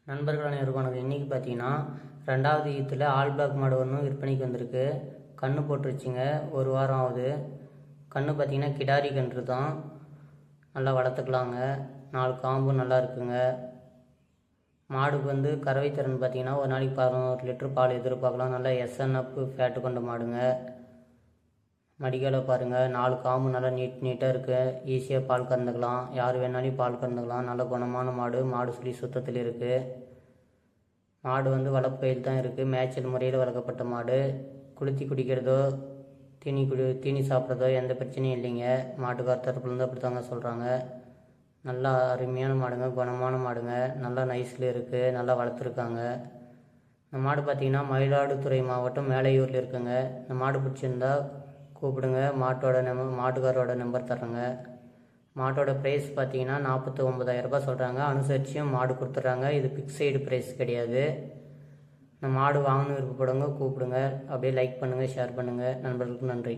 நண்பர்கள் அனைவருக்கும் வணக்கம். இன்றைக்கி பார்த்தீங்கன்னா 2வது ஈத்தில் ஆல் பிளாக் மாடு ஒன்று விற்பனைக்கு வந்திருக்கு. கன்று போட்டுருச்சுங்க, 1 வாரம் ஆகுது. கன்று பார்த்தீங்கன்னா கிடாரி கன்று தான், நல்லா வளர்த்துக்கலாங்க. 4 காம்பு நல்லா இருக்குங்க. மாடுக்கு வந்து கறவை திறன் பார்த்தீங்கன்னா ஒரு நாளைக்கு 11 லிட்டர் பால் எதிர்பார்க்கலாம். நல்லா எஸ்என்எஃப் ஃபேட்டு கொண்ட மாடுங்க. மடிகளை பாருங்கள், 4 காம்பு நல்லா நீட்டாக இருக்குது. ஈஸியாக பால் கறந்துக்கலாம், யார் வேணாலும் பால் கறந்துக்கலாம். நல்ல குணமான மாடு, மாடு சுழி சுத்தத்தில் இருக்குது. மாடு வந்து வளர்ப்பையில் தான் இருக்குது. மேய்ச்சல் முறையில் வளர்க்கப்பட்ட மாடு. குளித்தி குடிக்கிறதோ தீனி சாப்பிட்றதோ எந்த பிரச்சனையும் இல்லைங்க. மாட்டுக்கார தரப்புலேருந்து அப்படி தாங்க சொல்கிறாங்க. நல்லா அருமையான மாடுங்க, குணமான மாடுங்க. நல்லா நைஸில் இருக்குது, நல்லா வளர்த்துருக்காங்க. இந்த மாடு பார்த்திங்கன்னா மயிலாடுதுறை மாவட்டம் மேலையூரில் இருக்குங்க. இந்த மாடு பிடிச்சிருந்தா கூப்பிடுங்க. மாட்டுக்காரோட நம்பர் தர்றேங்க. மாட்டோட ப்ரைஸ் பார்த்தீங்கன்னா 49,000 ரூபாய் சொல்கிறாங்க. அனுசரிச்சியும் மாடு கொடுத்துட்றாங்க. இது ஃபிக்ஸைடு ப்ரைஸ் கிடையாது. இந்த மாடு வாங்கணும் விருப்பப்படுங்க, கூப்பிடுங்க. அப்படியே லைக் பண்ணுங்கள், ஷேர் பண்ணுங்கள். நண்பர்களுக்கு நன்றி.